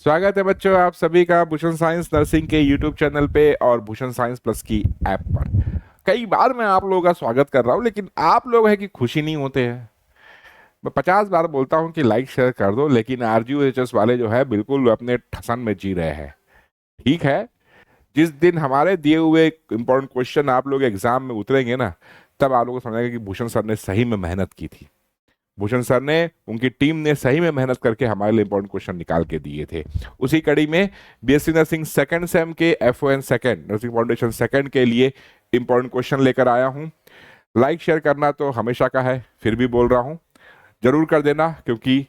स्वागत है बच्चों आप सभी का भूषण साइंस नर्सिंग के यूट्यूब चैनल पे और भूषण साइंस प्लस की ऐप पर। कई बार मैं आप लोगों का स्वागत कर रहा हूं, लेकिन आप लोग हैं कि खुशी नहीं होते हैं। मैं 50 बार बोलता हूं कि लाइक शेयर कर दो, लेकिन आरजीयूएचएस वाले जो है बिल्कुल अपने ठसन में जी रहे हैं। ठीक है, जिस दिन हमारे दिए हुए इंपॉर्टेंट क्वेश्चन आप लोग एग्जाम में उतरेंगे ना, तब आप लोगों को समझेगा कि भूषण सर ने सही में मेहनत की थी। भूषण सर ने, उनकी टीम ने सही में मेहनत करके हमारे लिए इंपॉर्टेंट क्वेश्चन निकाल के दिए थे। उसी कड़ी में बीएससी नर्सिंग सेकंड सेम के एफओएन सेकंड नर्सिंग फाउंडेशन सेकंड के लिए इंपॉर्टेंट क्वेश्चन लेकर आया हूं। लाइक शेयर करना तो हमेशा का है, फिर भी बोल रहा हूं जरूर कर देना, क्योंकि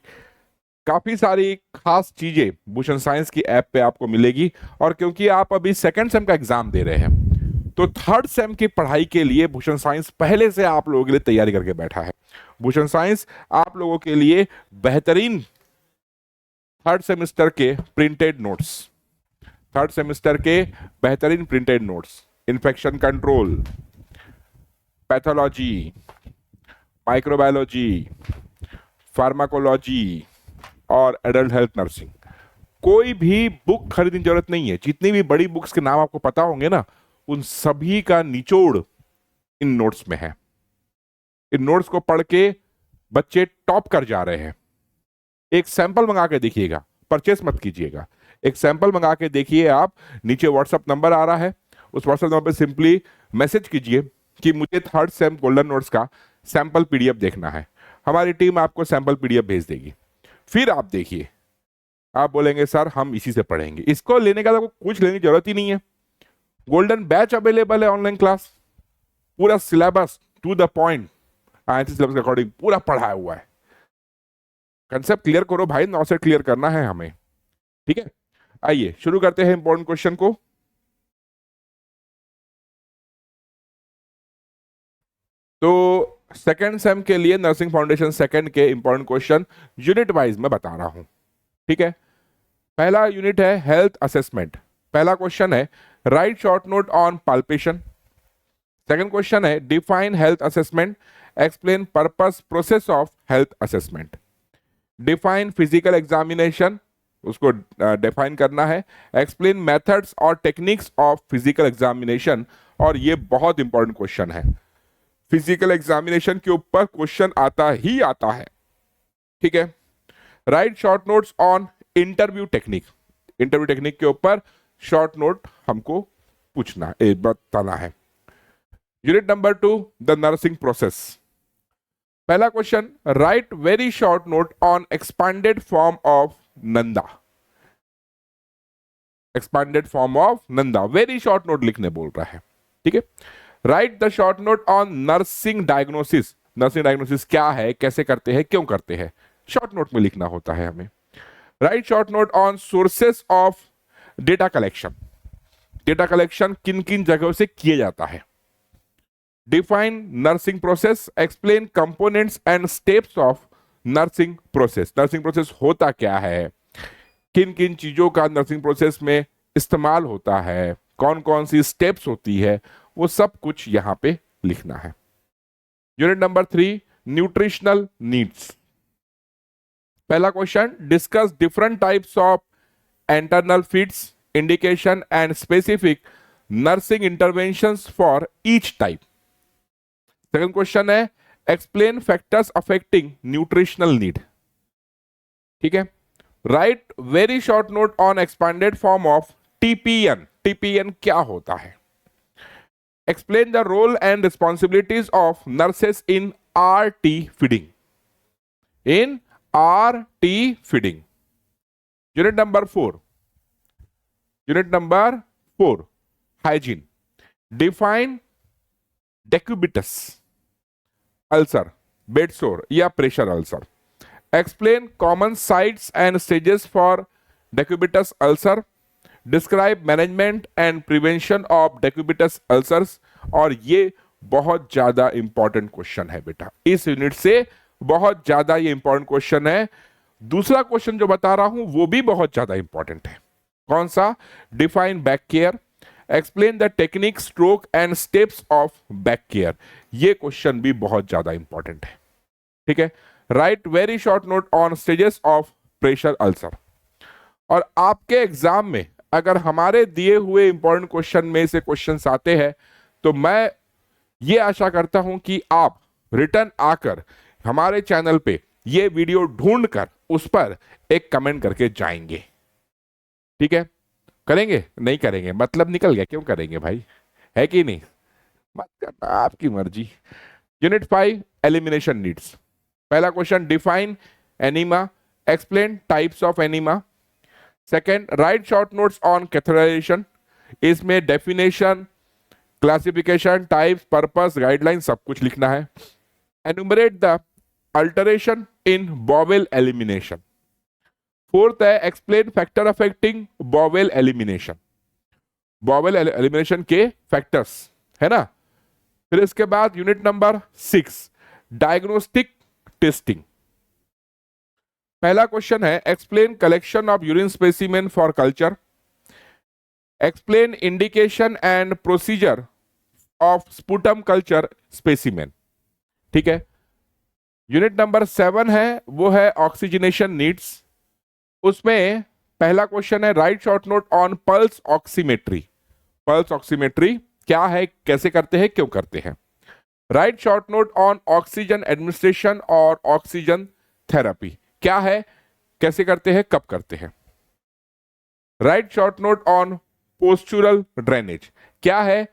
काफी सारी खास चीजें भूषण साइंस की ऐप पे आपको मिलेगी। और क्योंकि आप अभी सेकंड सेम का एग्जाम दे रहे हैं, तो थर्ड सेम की पढ़ाई के लिए भूषण साइंस पहले से आप लोगों के लिए तैयारी करके बैठा है। भूषण साइंस आप लोगों के लिए बेहतरीन थर्ड सेमेस्टर के प्रिंटेड नोट्स थर्ड सेमेस्टर के बेहतरीन printed notes, infection control, pathology, microbiology, pharmacology और एडल्ट हेल्थ नर्सिंग, कोई भी बुक खरीदने की जरूरत नहीं है। जितनी भी बड़ी बुक्स के नाम आपको पता होंगे ना, उन सभी का निचोड़ इन नोट्स में है। इन नोट्स को पढ़ के बच्चे टॉप कर जा रहे हैं। एक सैंपल मंगा के देखिएगा, परचेस मत कीजिएगा। एक सैंपल मंगा के देखिए आप, नीचे व्हाट्सएप नंबर आ रहा है, उस व्हाट्सएप नंबर पे सिंपली मैसेज कीजिए कि मुझे थर्ड सेम गोल्डन नोट्स का सैंपल पीडीएफ देखना है। हमारी टीम आपको सैंपल पीडीएफ भेज देगी। फिर आप देखिए, आप बोलेंगे सर हम इसी से पढ़ेंगे। इसको लेने का तो कुछ लेने की जरूरत ही नहीं है। गोल्डन बैच अवेलेबल है, ऑनलाइन क्लास, पूरा syllabus to the point, INC syllabus के अकॉर्डिंग पूरा पढ़ाया हुआ है। कंसेप्ट क्लियर करो भाई, 9 से क्लियर करना है हमें। ठीक है, आइए शुरू करते हैं इंपॉर्टेंट क्वेश्चन को। तो सेकंड सेम के लिए नर्सिंग फाउंडेशन सेकंड के इंपॉर्टेंट क्वेश्चन यूनिट वाइज मैं बता रहा हूं। ठीक है, पहला यूनिट है हेल्थ असेसमेंट। पहला क्वेश्चन है write short note on palpation. Second question है define health assessment, explain purpose process of health assessment. Define physical examination, उसको डिफाइन करना है। एक्सप्लेन मेथड्स और टेक्निक्स ऑफ फिजिकल एग्जामिनेशन, और ये बहुत इंपॉर्टेंट क्वेश्चन है। फिजिकल एग्जामिनेशन के ऊपर क्वेश्चन आता ही आता है। ठीक है, write short notes on interview technique. Interview technique के ऊपर शॉर्ट नोट हमको पूछना बताना है। Unit number 2 the nursing process. पहला question write very short note on expanded form of NANDA. Expanded form of NANDA, very short note लिखने बोल रहा है। ठीक है, write the short note on nursing diagnosis. Nursing diagnosis क्या है, कैसे करते हैं, क्यों करते हैं, शॉर्ट नोट में लिखना होता है हमें। Right short note on sources of data collection. Data collection किन किन जगहों से किया जाता है। Define nursing process, explain components and steps of nursing process. Nursing process होता क्या है, किन किन चीजों का नर्सिंग प्रोसेस में इस्तेमाल होता है, कौन कौन सी स्टेप्स होती है, वो सब कुछ यहां पे लिखना है। Unit number 3 nutritional needs. पहला question discuss different types of internal feeds, indication and specific nursing interventions for each type. Second question है explain factors affecting nutritional need. ठीक है, write very short note on expanded form of TPN. TPN क्या होता है। Explain the role and responsibilities of nurses in RT feeding. In RT feeding. Unit number 4 hygiene. Define decubitus ulcer, bed सोर या pressure ulcer. Explain common sites and stages for decubitus ulcer. Describe management and prevention of decubitus ulcers. और ये बहुत ज्यादा important question है बेटा, इस unit से बहुत ज्यादा ये इंपॉर्टेंट क्वेश्चन है। दूसरा क्वेश्चन जो बता रहा हूं वो भी बहुत ज्यादा इंपॉर्टेंट है। कौन सा, define back care, explain the technique stroke and steps of back care. ये क्वेश्चन भी बहुत ज्यादा इंपॉर्टेंट है। ठीक है, write very short note on stages of pressure ulcer. और आपके एग्जाम में अगर हमारे दिए हुए इंपॉर्टेंट क्वेश्चन में से क्वेश्चंस आते हैं तो मैं ये आशा करता हूं कि आप रिटर्न आकर हमारे चैनल पे ये वीडियो ढूंढकर उस पर एक कमेंट करके जाएंगे। ठीक है, करेंगे नहीं करेंगे मतलब निकल गया, क्यों करेंगे भाई, है कि नहीं, मत करना, आपकी मर्जी। Unit 5 elimination needs. पहला question, define enema, explain types of enema. Second, write short notes on catheterization. इसमें definition, classification, types, purpose, guideline सब कुछ लिखना है। Enumerate the alteration in bowel elimination. Fourth है explain factor affecting bowel elimination, bowel elimination के factors, है ना। फिर इसके बाद यूनिट नंबर 6 डायग्नोस्टिक टेस्टिंग। पहला क्वेश्चन है explain collection of urine specimen for culture, explain indication and procedure of sputum culture specimen. ठीक है, यूनिट नंबर 7 है वो है ऑक्सीजनेशन नीड्स। उसमें पहला क्वेश्चन है write short note on pulse oximetry. Pulse oximetry क्या है, कैसे करते हैं, क्यों करते हैं। Right short note on oxygen administration और ऑक्सीजन थेरेपी, क्या है, कैसे करते हैं, कब करते हैं। Right short note on postural drainage, क्या है,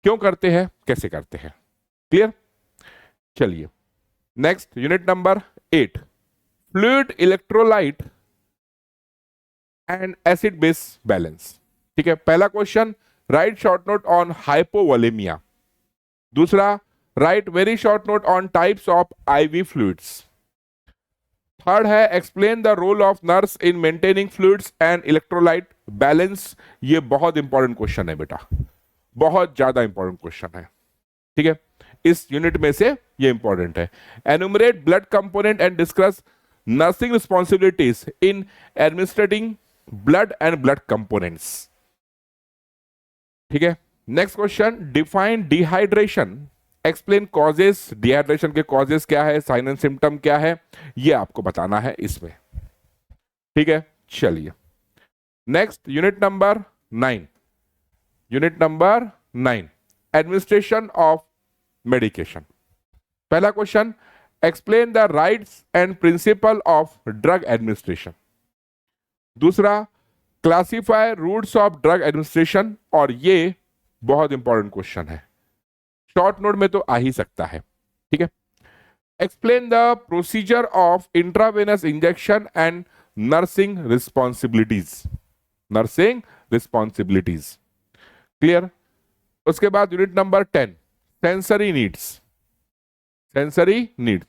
क्यों करते हैं, कैसे करते हैं। क्लियर, चलिए next unit number 8 fluid electrolyte and acid base balance. ठीक है, पहला question write short note on hypovolemia. दूसरा write very short note on types of IV fluids. Third है explain the role of nurse in maintaining fluids and electrolyte balance. ये बहुत important question है बेटा, बहुत ज्यादा इंपॉर्टेंट क्वेश्चन है। ठीक है, इस यूनिट में से ये इंपॉर्टेंट है। Enumerate blood component and discuss nursing responsibilities in administrating blood and blood components. ठीक है, next question define dehydration, explain causes, dehydration के कॉजेस क्या है, साइन एंड सिम्टम क्या है, ये आपको बताना है इसमें। ठीक है, चलिए next unit number 9। Unit number 9 administration of medication. पहला question explain the rights and principle of drug administration. दूसरा classify routes of drug administration, और ये बहुत इंपॉर्टेंट क्वेश्चन है, शॉर्ट नोट में तो आ ही सकता है। ठीक है, explain the procedure of intravenous injection and nursing responsibilities. Nursing responsibilities clear. उसके बाद unit number 10 sensory needs. Sensory needs,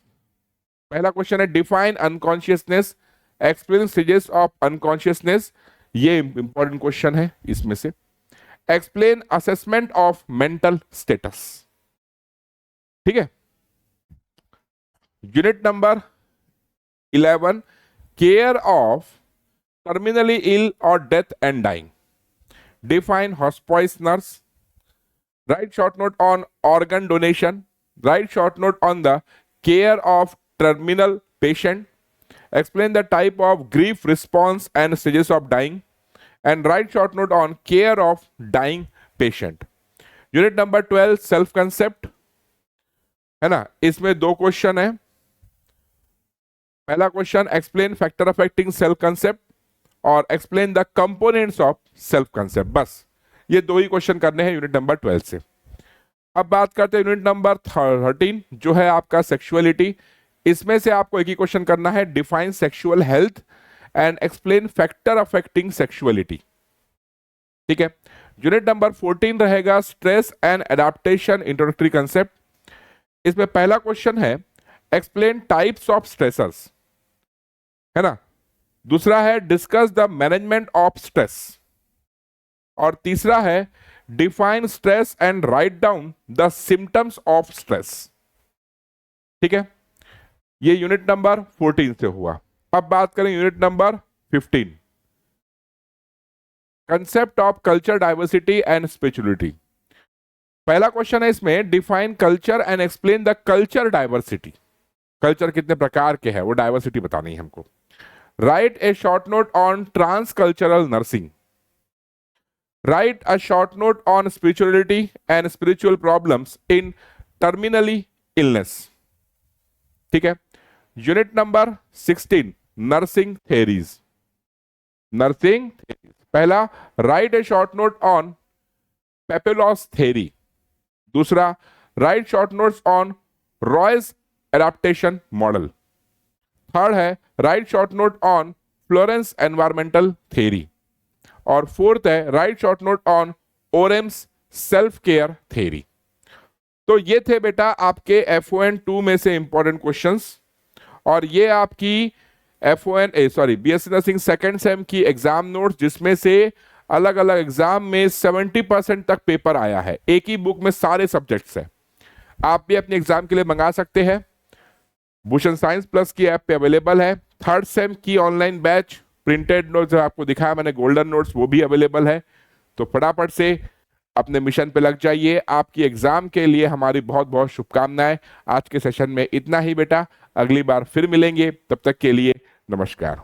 पहला क्वेश्चन है define unconsciousness, explain stages of unconsciousness, ये इंपॉर्टेंट क्वेश्चन है इसमें से। Explain assessment of mental status. ठीक है, unit number 11 care of terminally ill और death and dying. Define hospice nurse. Write short note on organ donation. Write short note on the care of terminal patient. Explain the type of grief response and stages of dying, and write short note on care of dying patient. Unit number 12 self concept है ना, इसमें दो question है। पहला question explain factor affecting self concept और explain the components of self concept. बस ये दो ही क्वेश्चन करने हैं यूनिट नंबर 12 से। अब बात करते हैं यूनिट नंबर 13 जो है आपका सेक्सुअलिटी। इसमें से आपको एक ही क्वेश्चन करना है define sexual health and explain factor affecting sexuality. ठीक है, यूनिट नंबर 14 रहेगा stress and adaptation introductory concept. इसमें पहला क्वेश्चन है एक्सप्लेन टाइप्स ऑफ स्ट्रेसर्स, है ना। दूसरा है discuss the management of stress, और तीसरा है define stress and write down the symptoms of stress. ठीक है, ये यूनिट नंबर 14 से हुआ। अब बात करें unit number 15 concept of culture diversity and spirituality. पहला क्वेश्चन है इसमें define culture and explain the culture diversity. Culture कितने प्रकार के हैं वो डाइवर्सिटी बतानी है हमको। Write a short note on transcultural nursing, write a short note on spirituality and spiritual problems in terminally illness. ठीक है। Unit number 16, nursing theories. Nursing theories, पहला write a short note on Peplau's theory, दूसरा write short notes on Roy's adaptation model, third है write short note on Florence environmental theory, और fourth है write short note on Orem's self care theory. तो ये थे बेटा आपके FON 2 में से इंपॉर्टेंट क्वेश्चंस, और ये आपकी BSc नर्सिंग सेकेंड सेम की एग्जाम नोट्स, जिसमें से अलग अलग एग्जाम में 70% तक पेपर आया है। एक ही बुक में सारे सब्जेक्ट्स हैं। आप भी अपने एग्जाम के लिए मंगा सकते हैं। भूषण साइंस प्लस की ऐप पे अवेलेबल है। थर्ड सेम की ऑनलाइन बैच प्रिंटेड नोट्स आपको दिखाया मैंने, गोल्डन नोट्स, वो भी अवेलेबल है। तो फटाफट से अपने मिशन पे लग जाइए। आपकी एग्जाम के लिए हमारी बहुत बहुत शुभकामनाएं। आज के सेशन में इतना ही बेटा, अगली बार फिर मिलेंगे, तब तक के लिए नमस्कार।